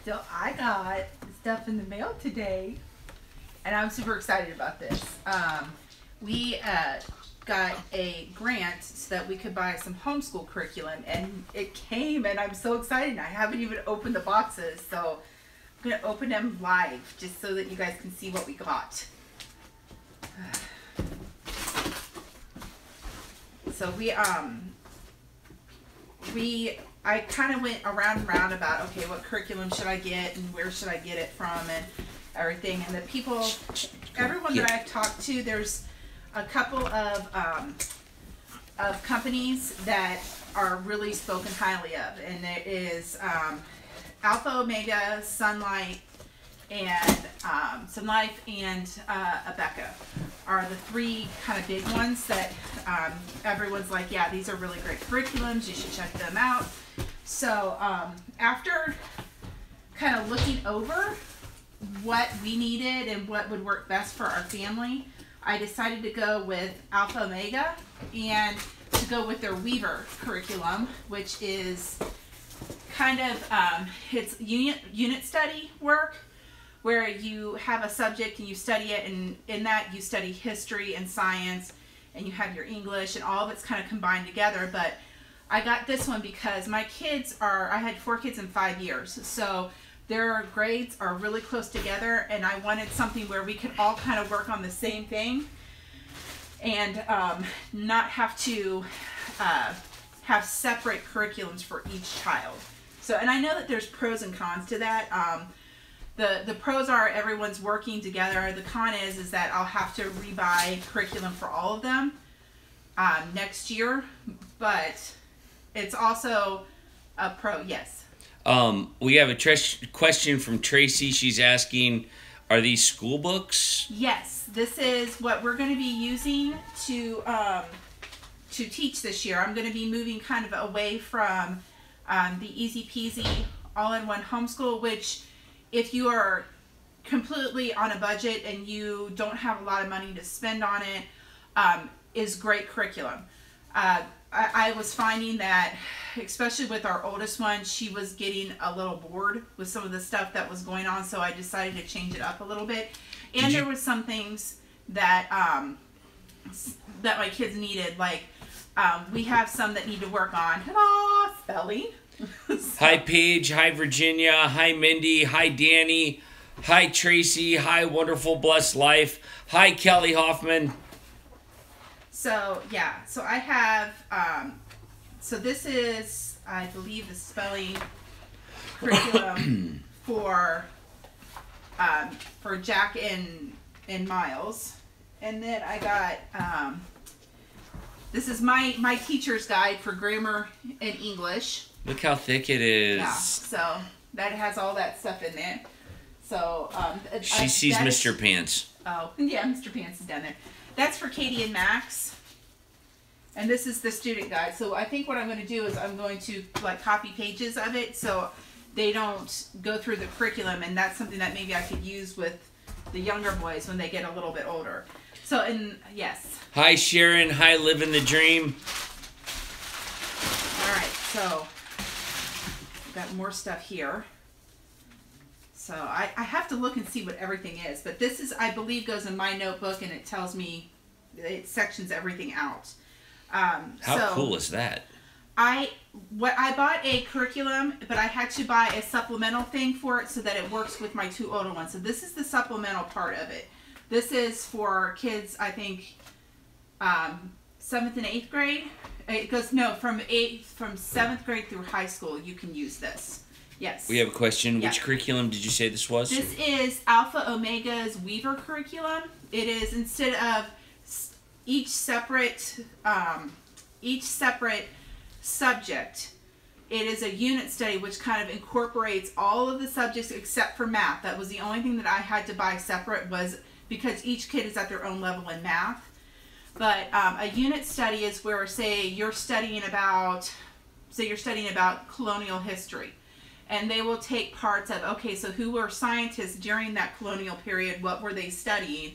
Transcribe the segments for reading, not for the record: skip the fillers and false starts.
So I got stuff in the mail today, and I'm super excited about this. We got a grant so that we could buy some homeschool curriculum, and it came, and I'm so excited. I haven't even opened the boxes, so I'm going to open them live just so that you guys can see what we got. So I kind of went around and round about, okay, what curriculum should I get and where should I get it from and everything. And the people, everyone that I've talked to, there's a couple of companies that are really spoken highly of. And there is Alpha Omega, Sunlight, and Sun Life and Abeka are the three kind of big ones that everyone's like, yeah, these are really great curriculums, you should check them out. So after kind of looking over what we needed and what would work best for our family, I decided to go with Alpha Omega and to go with their Weaver curriculum, which is kind of it's unit study work, where you have a subject and you study it, and in that you study history and science, and you have your English, and all of it's kind of combined together. But I got this one because my kids I had 4 kids in 5 years, so their grades are really close together, and I wanted something where we could all kind of work on the same thing and not have to have separate curriculums for each child. So, and I know that there's pros and cons to that. The pros are everyone's working together. The con is that I'll have to rebuy curriculum for all of them next year, but it's also a pro, yes. We have a question from Tracy. She's asking, are these school books? Yes, this is what we're going to be using to teach this year. I'm going to be moving kind of away from the easy peasy all-in-one homeschool, which if you are completely on a budget and you don't have a lot of money to spend on it, is great curriculum. I was finding that, especially with our oldest one, she was getting a little bored with some of the stuff that was going on, so I decided to change it up a little bit. And there was some things that that my kids needed, like we have some that need to work on spelling. So. Hi Paige, hi Virginia, hi Mindy, hi Danny, hi Tracy, hi Wonderful Blessed Life, hi Kelly Hoffman. So yeah, so I have, so this is, I believe, the spelling curriculum for Jack and Miles. And then I got, this is my teacher's guide for grammar and English. Look how thick it is. Yeah, so that has all that stuff in there. So she sees Mr. Pants. Oh, yeah, Mr. Pants is down there. That's for Katie and Max. And this is the student guide. So I think what I'm going to do is I'm going to like copy pages of it so they don't go through the curriculum, and that's something that maybe I could use with the younger boys when they get a little bit older. So, and yes. Hi Sharon, hi Living the Dream. All right, so got more stuff here. So I have to look and see what everything is, but this is, I believe, goes in my notebook, and it tells me, it sections everything out. How cool is that? I bought a curriculum, but I had to buy a supplemental thing for it so that it works with my 2 older ones. So this is the supplemental part of it. This is for kids, I think, 7th and 8th grade. It goes, no, from 7th grade through high school, you can use this. Yes. We have a question. Yeah. Which curriculum did you say this was? This is Alpha Omega's Weaver curriculum. It is, instead of each separate subject, it is a unit study which kind of incorporates all of the subjects except for math. That was the only thing that I had to buy separate, was because each kid is at their own level in math. But a unit study is where, say you're studying about colonial history, and they will take parts of, okay, so who were scientists during that colonial period, what were they studying,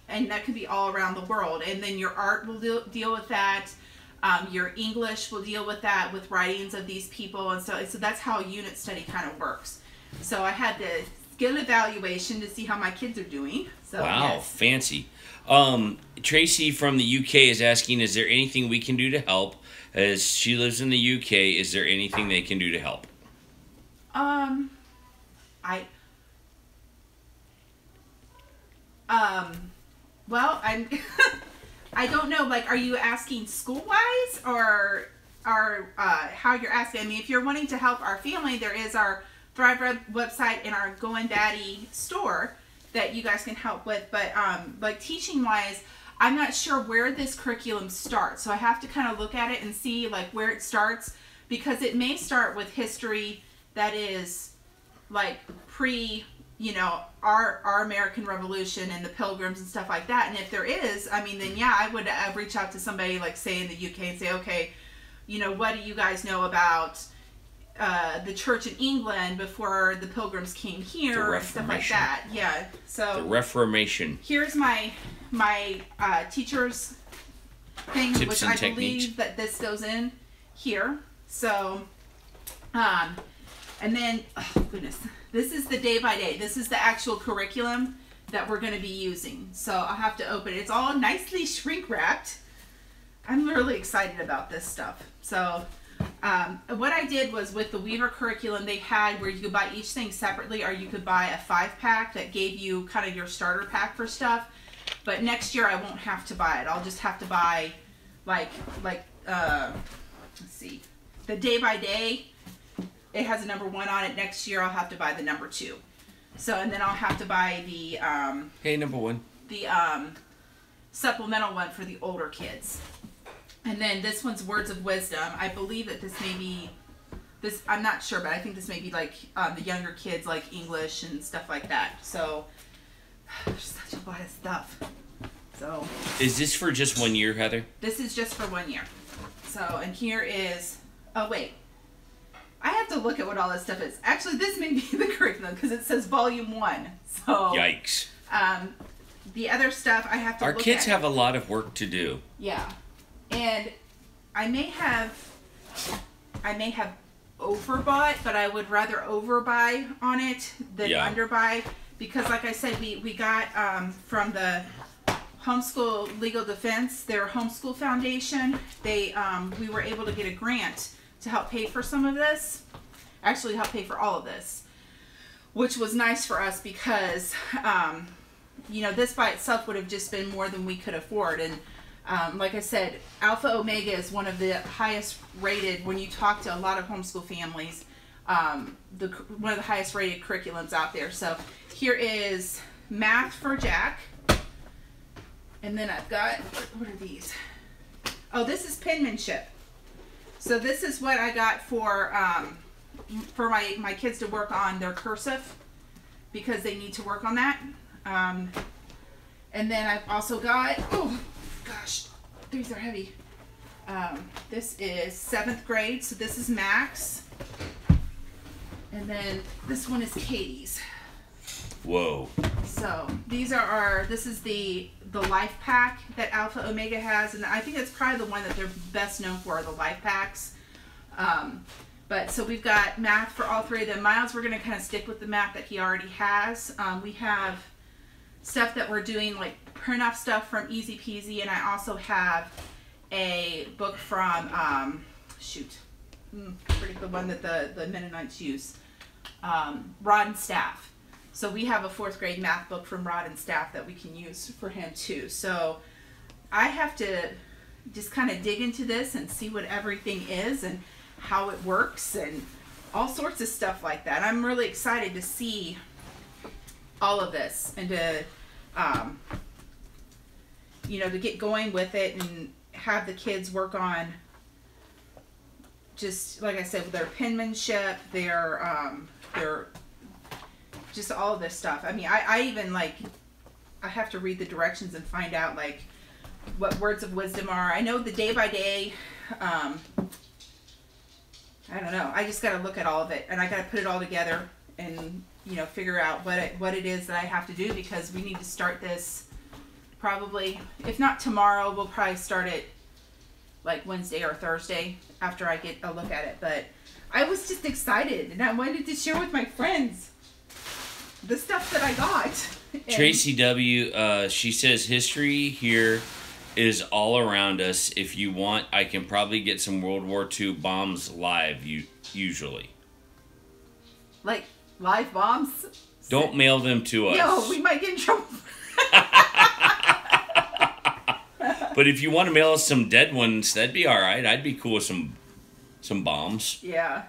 and that could be all around the world. And then your art will deal with that. Your English will deal with that, with writings of these people, and so that's how a unit study kind of works. So I had the skill evaluation to see how my kids are doing. So, wow, yes. fancy. Tracy from the UK is asking, is there anything we can do to help? As she lives in the UK, is there anything they can do to help? Well, I don't know, like, are you asking school-wise or how you're asking? I mean, if you're wanting to help our family, there is our Thrive website and our Goin Batty store that you guys can help with. But, like, teaching-wise, I'm not sure where this curriculum starts. So I have to kind of look at it and see, like, where it starts, because it may start with history that is, like, you know, our American Revolution and the Pilgrims and stuff like that. And if there is, I mean, then yeah, I would reach out to somebody, like, say in the UK and say, okay, you know, what do you guys know about the church in England before the Pilgrims came here and stuff like that. Yeah. So the Reformation. Here's my teacher's thing, Tips which and I techniques. believe that this goes in here. So, and then, oh goodness, this is the day by day. This is the actual curriculum that we're going to be using. So I'll have to open it. It's all nicely shrink wrapped. I'm really excited about this stuff. So what I did was, with the Weaver curriculum, they had where you could buy each thing separately, or you could buy a 5-pack that gave you kind of your starter pack for stuff. But next year I won't have to buy it. I'll just have to buy like let's see, the day by day. It has a number 1 on it. Next year I'll have to buy the number 2. So, and then I'll have to buy the Hey, number 1. The supplemental one for the older kids. And then this one's Words of Wisdom. I believe that this may be this. I'm not sure, but I think this may be like the younger kids, like English and stuff like that. So there's such a lot of stuff. So is this for just 1 year, Heather? This is just for 1 year. So, and here is. Oh wait. I have to look at what all this stuff is. Actually, this may be the curriculum because it says Volume 1. So yikes. The other stuff I have to Our look kids at. have a lot of work to do. Yeah. And I may have overbought, but I would rather overbuy on it than underbuy, because like I said, we got from the Homeschool Legal Defense, their homeschool foundation, they we were able to get a grant to help pay for some of this, actually help pay for all of this, which was nice for us because you know, this by itself would have just been more than we could afford. And like I said, Alpha Omega is one of the highest rated, when you talk to a lot of homeschool families, one of the highest rated curriculums out there. So here is Math for Jack. And then I've got, what are these? Oh, this is Penmanship. So this is what I got for my kids to work on their cursive, because they need to work on that. And then I've also got, oh gosh, these are heavy. This is 7th grade, so this is Max. And then this one is Katie's. Whoa. So these are this is the life pack that Alpha Omega has, and I think it's probably the one that they're best known for, are the life packs. But so we've got math for all 3 of them. Miles, we're going to kind of stick with the math that he already has. We have stuff that we're doing, like print off stuff from Easy Peasy, and I also have a book from the one that the Mennonites use, Rod and Staff. So we have a 4th grade math book from Rod and Staff that we can use for him too. So I have to just kind of dig into this and see what everything is and how it works and all sorts of stuff like that. I'm really excited to see all of this and to you know, to get going with it and have the kids work on, just like I said, with their penmanship, their just all of this stuff. I mean, I even, like, I have to read the directions and find out, like, what words of wisdom are. I know the day by day, I don't know. I just got to look at all of it, and I got to put it all together and, you know, figure out what it is that I have to do, because we need to start this probably, if not tomorrow, we'll probably start it like Wednesday or Thursday after I get a look at it. But I was just excited, and I wanted to share with my friends the stuff that I got. And Tracy W., she says, history here is all around us. If you want, I can probably get some World War II bombs live, usually. Like, live bombs? Don't mail them to us. No, we might get in trouble. But if you want to mail us some dead ones, that'd be all right. I'd be cool with some bombs. Yeah.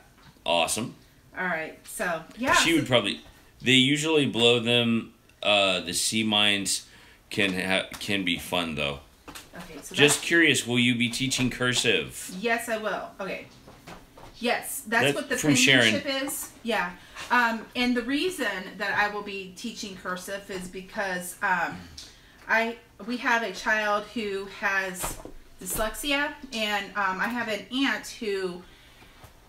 Awesome. All right. So, yeah. She would probably... They usually blow them. The sea mines can be fun, though. Okay, so just curious, will you be teaching cursive? Yes, I will. Okay. Yes, that's what the from penmanship Sharon. is. Yeah. And the reason that I will be teaching cursive is because we have a child who has dyslexia, and I have an aunt who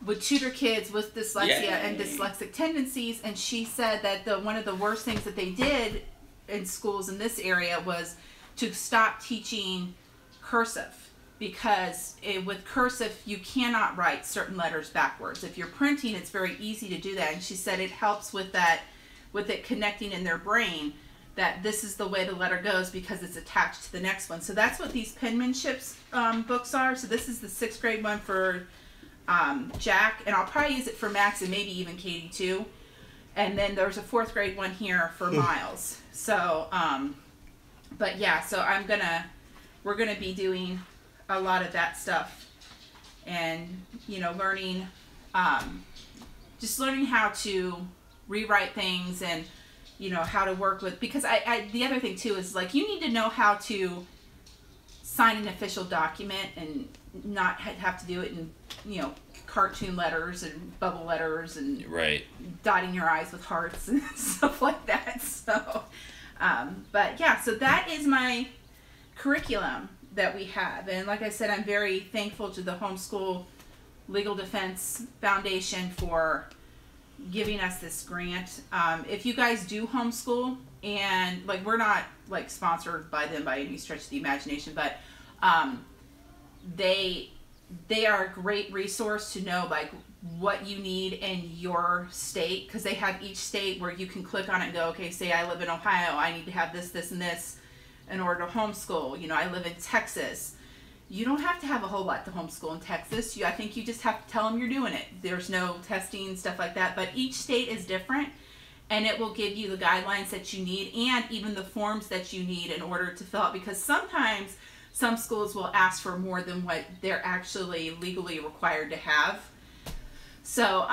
would tutor kids with dyslexia and dyslexic tendencies, and she said that one of the worst things that they did in schools in this area was to stop teaching cursive, because with cursive you cannot write certain letters backwards. If you're printing, it's very easy to do that, and she said it helps with it connecting in their brain that this is the way the letter goes because it's attached to the next one. So that's what these penmanship books are. So this is the 6th grade one for Jack, and I'll probably use it for Max and maybe even Katie too. And then there's a 4th grade one here for Miles. So, but yeah, so we're gonna be doing a lot of that stuff, and learning, just learning how to rewrite things, and how to work with, because the other thing too is, like, you need to know how to sign an official document and not have to do it in cartoon letters and bubble letters and dotting your I's with hearts and stuff like that. So but yeah, so that is my curriculum that we have, and like I said, I'm very thankful to the Homeschool Legal Defense Foundation for giving us this grant. If you guys do homeschool, and like, we're not like sponsored by them by any stretch of the imagination, but they are a great resource to know like what you need in your state, because they have each state where you can click on it and go, okay, say I live in Ohio, I need to have this, this, and this in order to homeschool. I live in Texas. You don't have to have a whole lot to homeschool in Texas. I think you just have to tell them you're doing it. There's no testing, stuff like that. But each state is different, and it will give you the guidelines that you need and even the forms that you need in order to fill out, because sometimes some schools will ask for more than what they're actually legally required to have. So,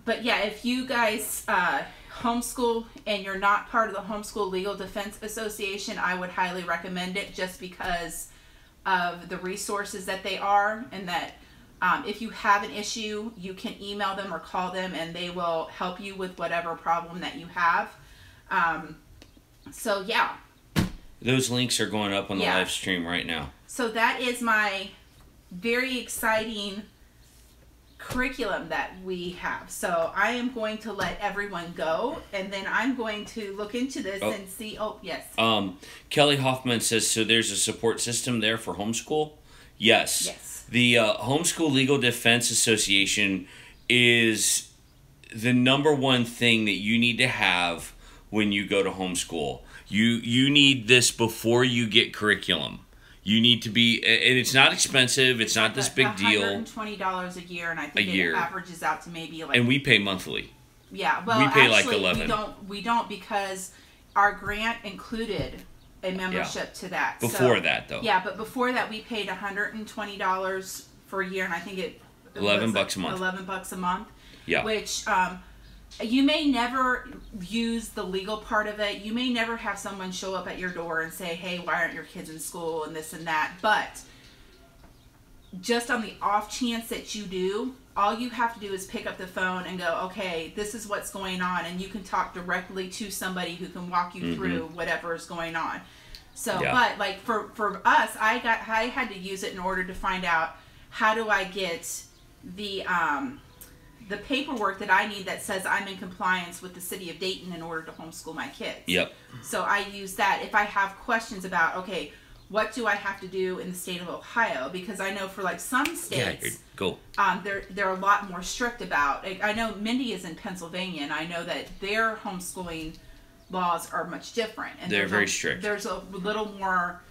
but yeah, if you guys homeschool and you're not part of the Homeschool Legal Defense Association, I would highly recommend it, just because of the resources that they are, and that if you have an issue, you can email them or call them, and they will help you with whatever problem that you have. So yeah. Those links are going up on the live stream right now. So that is my very exciting curriculum that we have. So I am going to let everyone go, and then I'm going to look into this and see. Oh, yes. Kelly Hoffman says, so there's a support system there for homeschool? Yes. Yes. The Homeschool Legal Defense Association is the #1 thing that you need to have when you go to homeschool. You need this before you get curriculum. You need to be, and it's not expensive. It's not this big deal. $120 a year, and I think it averages out to maybe like. And we pay monthly. Yeah, well, we pay actually, like $11. We don't because our grant included a membership to that. Before that, though. Yeah, but before that, we paid $120 for a year, and I think it $11 a month. $11 a month. Yeah. Which you may never use the legal part of it. You may never have someone show up at your door and say, hey, why aren't your kids in school and this and that. But just on the off chance that you do, all you have to do is pick up the phone and go, okay, this is what's going on. And you can talk directly to somebody who can walk you through whatever is going on. So, but like for us, I had to use it in order to find out how do I get the paperwork that I need that says I'm in compliance with the city of Dayton in order to homeschool my kids. Yep. So I use that. If I have questions about, okay, what do I have to do in the state of Ohio? Because I know for like some states, they're a lot more strict about. I know Mindy is in Pennsylvania, and I know that their homeschooling laws are much different. And they're very strict. There's a little more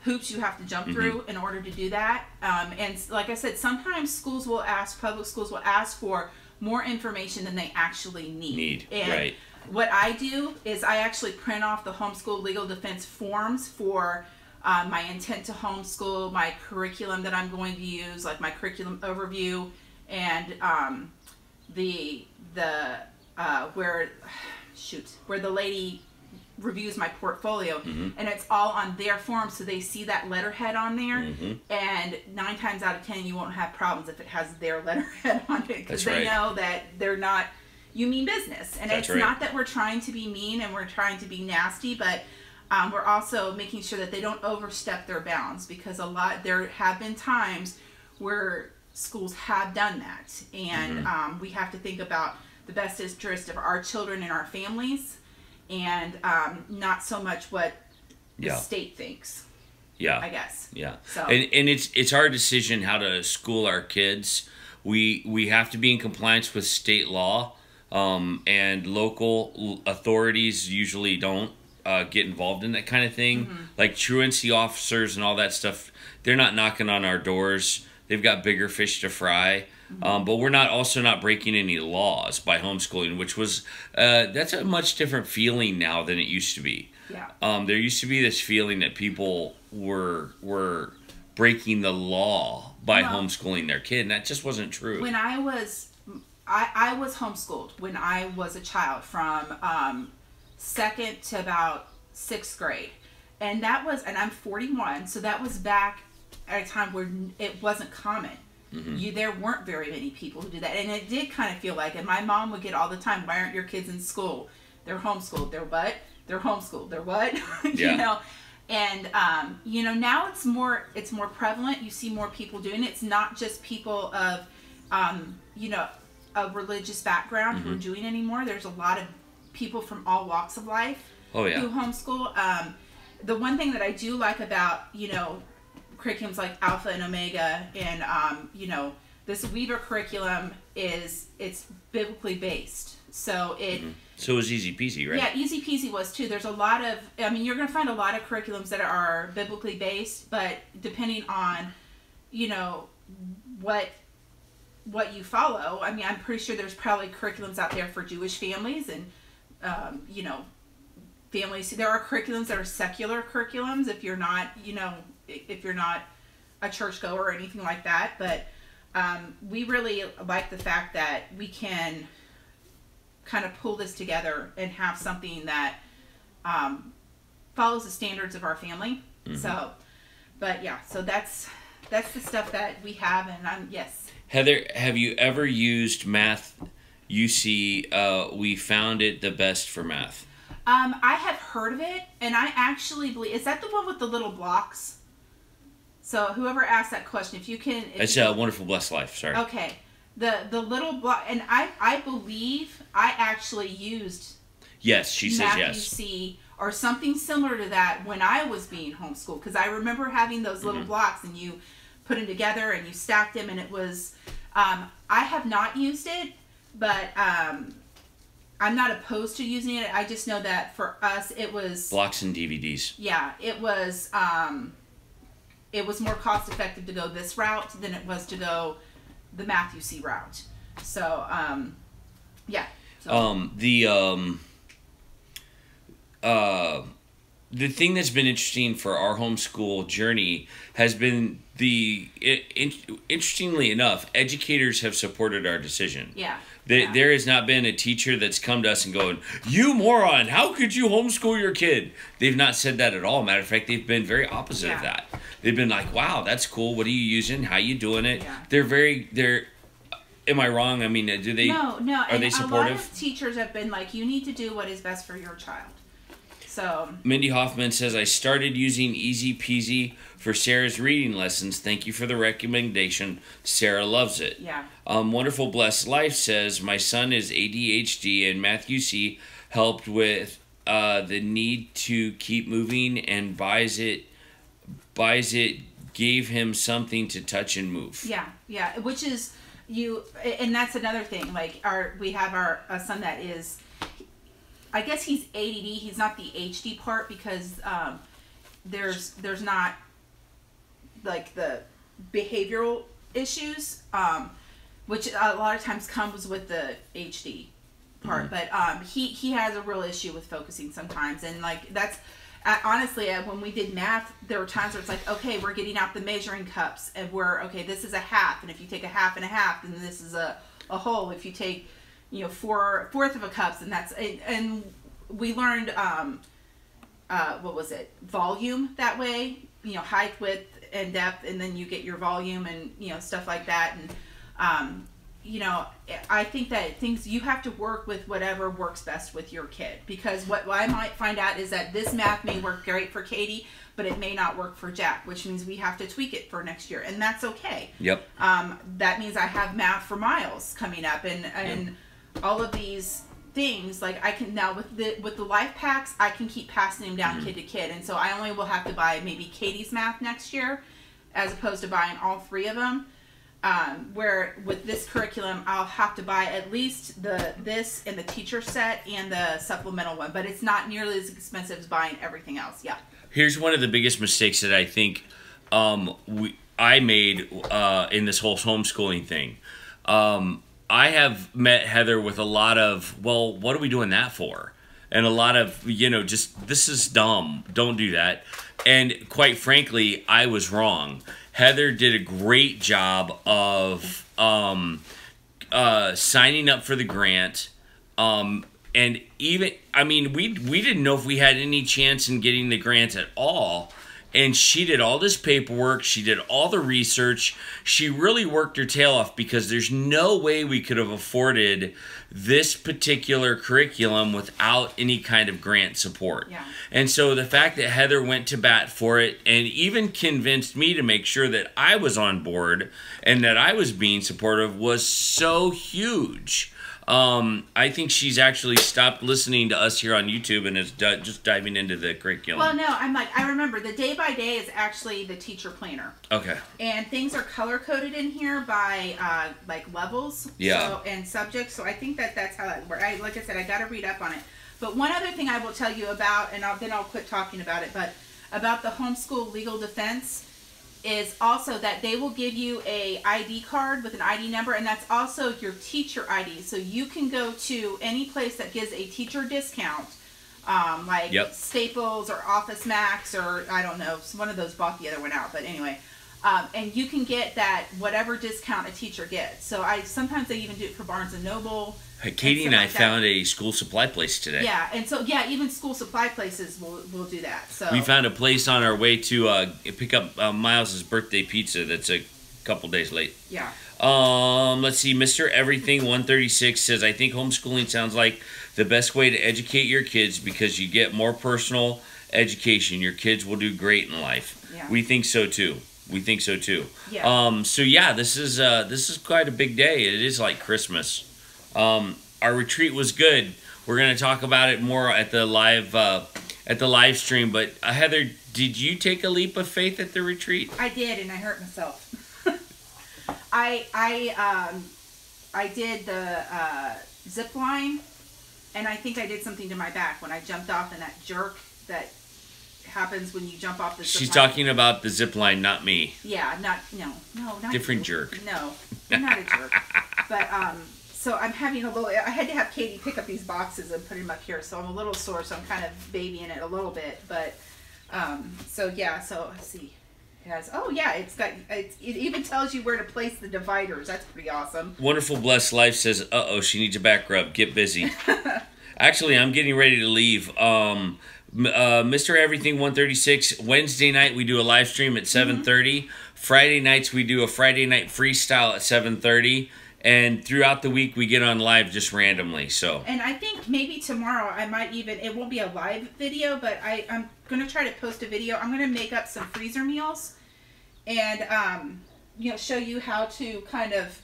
hoops you have to jump through in order to do that. And like I said, sometimes public schools will ask for more information than they actually need. And what I do is I actually print off the homeschool legal defense forms for my intent to homeschool, my curriculum that I'm going to use, like my curriculum overview, and where the lady reviews my portfolio, and it's all on their form, so they see that letterhead on there, and 9 times out of 10 you won't have problems if it has their letterhead on it, because they know that they're not, you mean business, and it's not that we're trying to be mean and we're trying to be nasty, but we're also making sure that they don't overstep their bounds, because there have been times where schools have done that, and we have to think about the best interest of our children and our families, and not so much what the state thinks. I guess. So and it's our decision how to school our kids. We have to be in compliance with state law, and local authorities usually don't get involved in that kind of thing. Like truancy officers and all that stuff, they're not knocking on our doors. They've got bigger fish to fry. But we're also not breaking any laws by homeschooling, which was that's a much different feeling now than it used to be. There used to be this feeling that people were breaking the law by homeschooling their kid, and that just wasn't true. When I was homeschooled when I was a child from 2nd to about 6th grade, and I'm 41, so that was back at a time where it wasn't common. There weren't very many people who did that, and it did kind of feel like it. My mom would get all the time, "Why aren't your kids in school? They're homeschooled. They're what? They're homeschooled. They're what?" You know, and now it's more prevalent. You see more people doing it. It's not just people of a religious background who are doing it anymore. There's a lot of people from all walks of life who homeschool. The one thing that I do like about curriculums like Alpha and Omega, and this Weaver curriculum it's biblically based, so so it was easy peasy, right? Yeah, easy peasy was too. There's a lot of, you're going to find a lot of curriculums that are biblically based, but depending on what you follow, I'm pretty sure there's probably curriculums out there for Jewish families and families. There are curriculums that are secular curriculums if you're not a churchgoer or anything like that, but we really like the fact that we can kind of pull this together and have something that follows the standards of our family. So that's the stuff that we have, and yes. Heather, have you ever used Math UC? We found it the best for math. I have heard of it, and I actually believe, is that the one with the little blocks? So whoever asked that question, if you can... It's a Wonderful Blessed Life, sorry. Okay. The little block, and I believe I actually used... Yes, she says yes. UC or something similar to that when I was being homeschooled, because I remember having those little blocks, and you put them together and you stacked them, and it was... I have not used it, but... I'm not opposed to using it. I just know that for us, it was... Blocks and DVDs. Yeah, it was more cost effective to go this route than it was to go the Math UC route. So, yeah. So. The thing that's been interesting for our homeschool journey has been interestingly enough, educators have supported our decision. Yeah. There has not been a teacher that's come to us and going, "You moron, how could you homeschool your kid?" They've not said that at all. Matter of fact, they've been very opposite of that. They've been like, "Wow, that's cool. What are you using? How you doing it?" Yeah. Am I wrong? I mean, do they? No. Are they supportive? A lot of teachers have been like, "You need to do what is best for your child." So Mindy Hoffman says, "I started using Easy Peasy for Sarah's reading lessons. Thank you for the recommendation. Sarah loves it." Yeah. Wonderful Blessed Life says, "My son is ADHD, and Math UC helped with the need to keep moving and buys it buys it, gave him something to touch and move. Yeah, which is and that's another thing. Like we have a son that is, I guess he's ADD. He's not the HD part because there's not like the behavioral issues, which a lot of times comes with the HD part. But he has a real issue with focusing sometimes, and like that's honestly when we did math, there were times where it's like, okay, we're getting out the measuring cups, and this is a half, and if you take a half and a half, then this is a whole. If you take fourth of a cups, and that's and we learned what was it, volume that way, height, width, and depth, and then you get your volume and stuff like that. And I think that you have to work with whatever works best with your kid, because what I might find out is that this math may work great for Katie, but it may not work for Jack, which means we have to tweak it for next year, and that's okay. Yep. That means I have math for Miles coming up, and all of these things, like I can now with the life packs, I can keep passing them down kid to kid, and so I only will have to buy maybe Katie's math next year, as opposed to buying all three of them. Where with this curriculum, I'll have to buy at least this and the teacher set and the supplemental one, but it's not nearly as expensive as buying everything else. Yeah. Here's one of the biggest mistakes that I think I made in this whole homeschooling thing. I have met Heather with a lot of, well, what are we doing that for? And a lot of, just, this is dumb. Don't do that. And quite frankly, I was wrong. Heather did a great job of signing up for the grant. And even, we didn't know if we had any chance in getting the grant at all. And she did all this paperwork. She did all the research. She really worked her tail off, because there's no way we could have afforded this particular curriculum without any kind of grant support. Yeah. And so the fact that Heather went to bat for it and even convinced me to make sure that I was on board and that I was being supportive was so huge. I think she's actually stopped listening to us here on YouTube and is just diving into the curriculum. Well, no, I remember the day by day is actually the teacher planner. Okay. And things are color coded in here by like levels. Yeah. And subjects. So I think that's how that works. Like I said, I got to read up on it. But one other thing I will tell you about, and then I'll quit talking about it, but about the homeschool legal defense, is also that they will give you a ID card with an ID number, and that's also your teacher ID. So you can go to any place that gives a teacher discount, like Staples or Office Max, or I don't know, one of those bought the other one out, but anyway. And you can get that whatever discount a teacher gets. So sometimes they even do it for Barnes & Noble. Hey, Katie and I found a school supply place today. Yeah, and so even school supply places will do that. So we found a place on our way to pick up Miles's birthday pizza that's a couple days late. Yeah. Let's see. Mr. Everything 136 says, I think homeschooling sounds like the best way to educate your kids, because you get more personal education. Your kids will do great in life. Yeah. We think so too. Yeah. So yeah, this is quite a big day. It is like Christmas. Our retreat was good. We're going to talk about it more at the live stream. But Heather, did you take a leap of faith at the retreat? I did, and I hurt myself. I did the zip line, and I think I did something to my back when I jumped off, and that jerk that happens when you jump off the zip line. She's talking about the zip line, not me. Yeah, not different you. Jerk. No, I'm not a jerk. But so I'm having I had to have Katie pick up these boxes and put them up here, so I'm a little sore, so I'm kind of babying it a little bit. But so let's see. It has, it even tells you where to place the dividers. That's pretty awesome. Wonderful Blessed Life says, she needs a back rub. Get busy. Actually, I'm getting ready to leave. Mr. Everything 136, Wednesday night we do a live stream at 7:30. Friday nights we do a Friday night freestyle at 7:30. And throughout the week we get on live just randomly. So. And I think maybe tomorrow I might it won't be a live video, but I'm going to try to post a video. I'm going to make up some freezer meals and, show you how to kind of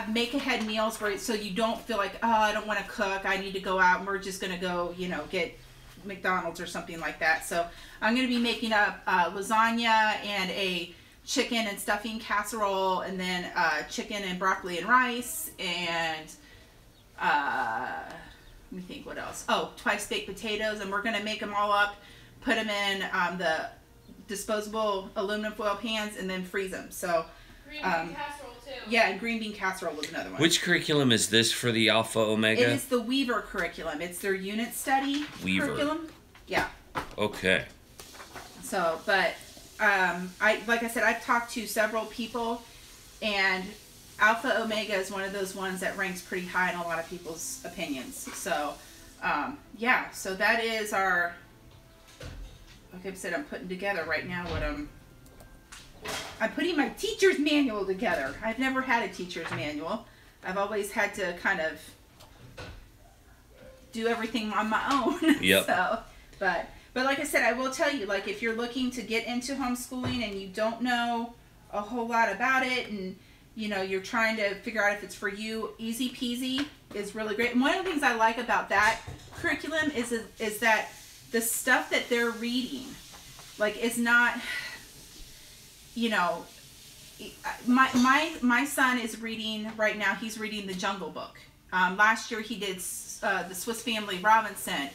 make ahead meals so you don't feel like, oh, I don't want to cook. I need to go out and we're just going to go, get McDonald's or something like that. So I'm going to be making up lasagna and a chicken and stuffing casserole, and then chicken and broccoli and rice, and let me think what else. Oh, twice baked potatoes, and we're going to make them all up, put them in the disposable aluminum foil pans, and then freeze them. So green bean casserole too. Yeah, and green bean casserole was another one. Which curriculum is this for the Alpha Omega? It is the Weaver curriculum. It's their unit study curriculum. Yeah. Okay. So, but like I said, I've talked to several people, and Alpha Omega is one of those ones that ranks pretty high in a lot of people's opinions. So, yeah. So that is our. Like I said, I'm putting together right now what I'm putting my teacher's manual together. I've never had a teacher's manual. I've always had to kind of do everything on my own. Yep. So, but like I said, I will tell you, like, if you're looking to get into homeschooling and you don't know a whole lot about it, and you know, you're trying to figure out if it's for you, Easy Peasy is really great. And one of the things I like about that curriculum is that the stuff that they're reading, like, is not, you know, my son is reading right now. He's reading the Jungle Book. Last year he did the Swiss Family Robinson,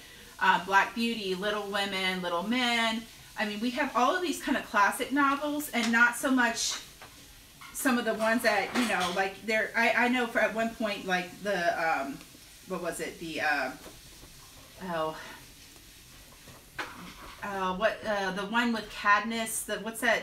Black Beauty, Little Women, Little Men. I mean, we have all of these kind of classic novels, and not so much some of the ones that, you know, like I know for at one point, like the what was it, the the one with Cadmus, what's that?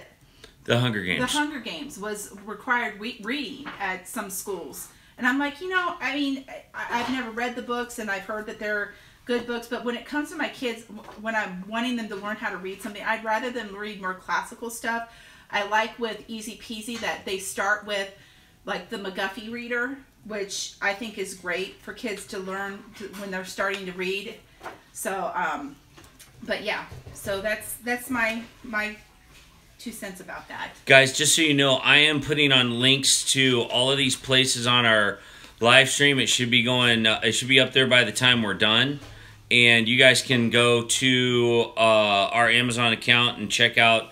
The Hunger Games. The Hunger Games was required reading at some schools. And I'm like, you know, I mean, I've never read the books, and I've heard that they're good books, but when it comes to my kids, when I'm wanting them to learn how to read something, I'd rather them read more classical stuff. I like with Easy Peasy that they start with, like, the McGuffey reader, which I think is great for kids to learn when they're starting to read. So, but yeah, so that's my 2 cents about that. Guys, just so you know, I am putting on links to all of these places on our live stream. It should be going. It should be up there by the time we're done, and you guys can go to our Amazon account and check out.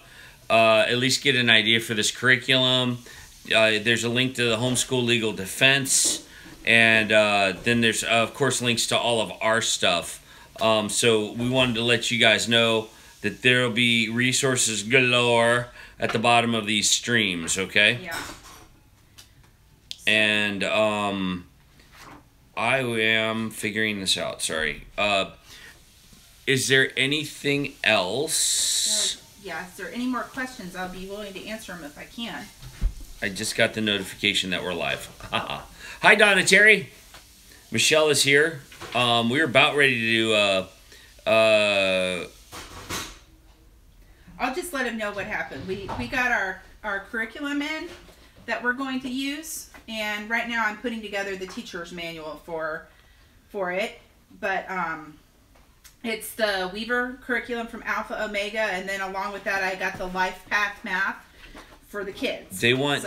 At least get an idea for this curriculum. There's a link to the Homeschool Legal Defense, and then there's of course links to all of our stuff. So we wanted to let you guys know that there will be resources galore at the bottom of these streams, okay? Yeah. And I am figuring this out, sorry. Is there anything else? Yeah, if there are any more questions, I'll be willing to answer them if I can. I just got the notification that we're live. Hi, Donna Terry. Michelle is here. We were about ready to do... I'll just let him know what happened. We got our curriculum in that we're going to use, and right now I'm putting together the teacher's manual for it. But it's the Weaver curriculum from Alpha Omega, and then along with that I got the Life Path Math for the kids. They want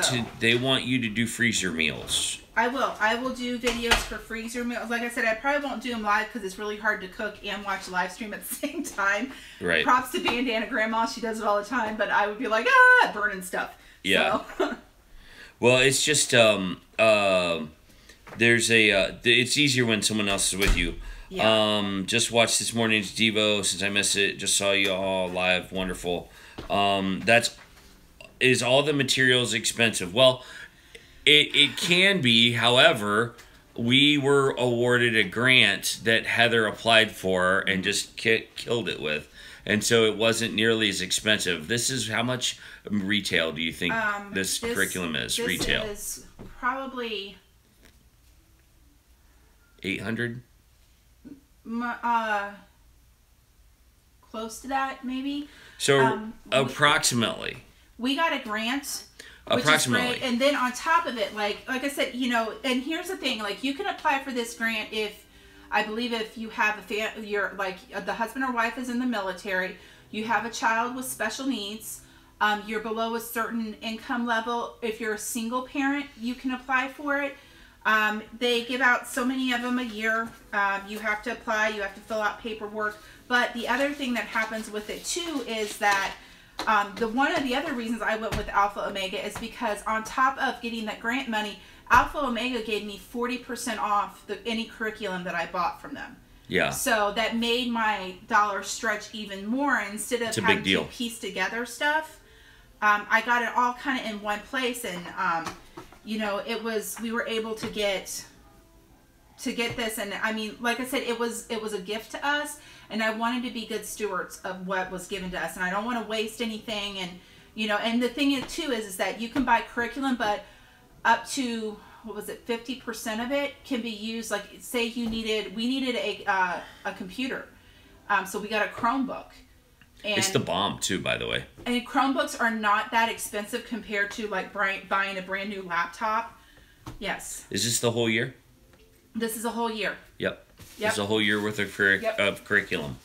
you to do freezer meals. I will do videos for freezer meals. Like I said, I probably won't do them live because it's really hard to cook and watch live stream at the same time. Right. Props to Bandana Grandma. She does it all the time, but I would be like, burning stuff. Yeah. So. Well, it's just, there's it's easier when someone else is with you. Yeah. Just watched this morning's Devo since I missed it. Just saw you all live. Wonderful. Is all the materials expensive? Well, it can be. However, we were awarded a grant that Heather applied for and just killed it with. And so it wasn't nearly as expensive. This is how much retail do you think this curriculum is? Retail. This is probably $800. Close to that, maybe. So approximately. We got a grant. Approximately. Which is great. And then on top of it, like I said, you know, and here's the thing, like, you can apply for this grant if, I believe, if you have you're like the husband or wife is in the military, you have a child with special needs, you're below a certain income level. If you're a single parent, you can apply for it. They give out so many of them a year. You have to apply, you have to fill out paperwork. But the other thing that happens with it too is that one of the other reasons I went with Alpha Omega is because on top of getting that grant money, Alpha Omega gave me 40% off any curriculum that I bought from them. Yeah. So that made my dollar stretch even more. Instead of having to piece together stuff, I got it all kind of in one place, and you know, we were able to get this, and I mean, like I said, it was a gift to us, and I wanted to be good stewards of what was given to us, and I don't want to waste anything. And you know, and the thing is too is that you can buy curriculum, but up to, what was it, 50% of it can be used. Like, say we needed a computer, so we got a Chromebook. And it's the bomb too, by the way. And Chromebooks are not that expensive compared to like buying a brand new laptop. Yes. Is this the whole year? This is a whole year. Yep. It's a whole year worth of curriculum,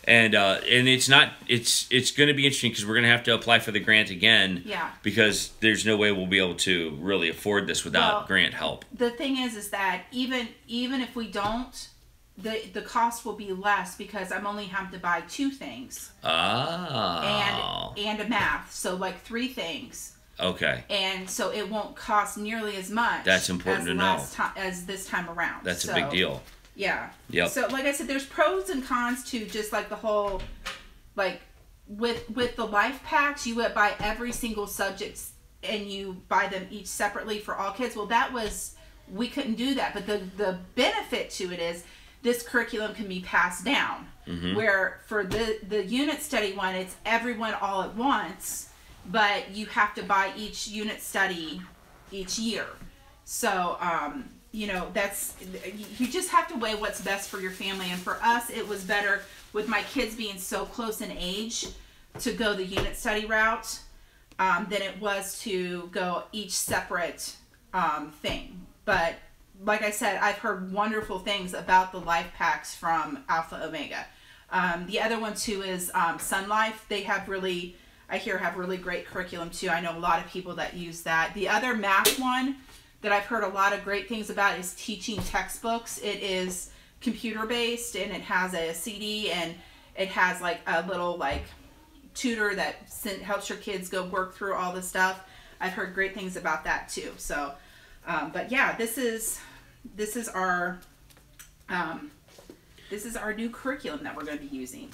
and it's going to be interesting because we're going to have to apply for the grant again. Yeah. Because there's no way we'll be able to really afford this without grant help. The thing is that even if we don't, the cost will be less because I'm only having to buy 2 things. Oh. And a math, so like 3 things. Okay. And so it won't cost nearly as much. That's important to know. As this time around. That's a big deal. Yeah. Yep. So like I said, there's pros and cons to just like the whole, like with the life packs, you would buy every single subject and you buy them each separately for all kids. Well, we couldn't do that. But the benefit to it is this curriculum can be passed down. Mm-hmm. Where for the unit study one, it's everyone all at once, but you have to buy each unit study each year. So, you know, you just have to weigh what's best for your family. And for us, it was better with my kids being so close in age to go the unit study route than it was to go each separate thing. But like I said, I've heard wonderful things about the life packs from Alpha Omega. The other one too is Sun Life. They have really great curriculum too. I know a lot of people that use that. The other math one that I've heard a lot of great things about is Teaching Textbooks. It is computer based and it has a CD and it has like a little like tutor that helps your kids go work through all the stuff. I've heard great things about that too. So, but yeah, this is our new curriculum that we're going to be using.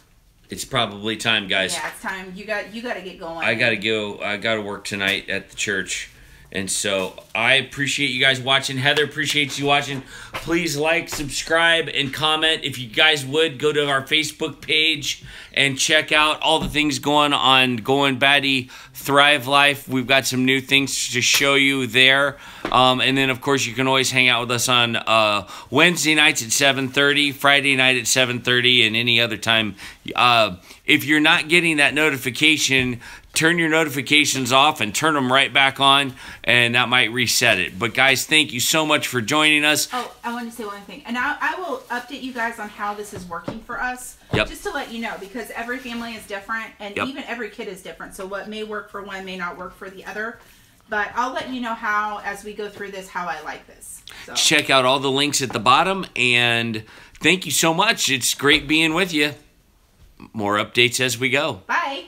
It's probably time, guys. Yeah, it's time. You got to get going. I got to go. I got to work tonight at the church. And so I appreciate you guys watching. Heather appreciates you watching. Please like, subscribe, and comment. If you guys would, go to our Facebook page and check out all the things going on Goin Batty, Thrive Life. We've got some new things to show you there. And then, of course, you can always hang out with us on Wednesday nights at 7:30, Friday night at 7:30, and any other time. If you're not getting that notification, turn your notifications off and turn them right back on, and that might reset it. But guys, thank you so much for joining us. Oh, I want to say one thing, and I will update you guys on how this is working for us. Yep. Just to let you know, because every family is different, and yep. even every kid is different. So what may work for one may not work for the other. But I'll let you know how, as we go through this, how I like this. So. Check out all the links at the bottom, and thank you so much. It's great being with you. More updates as we go. Bye.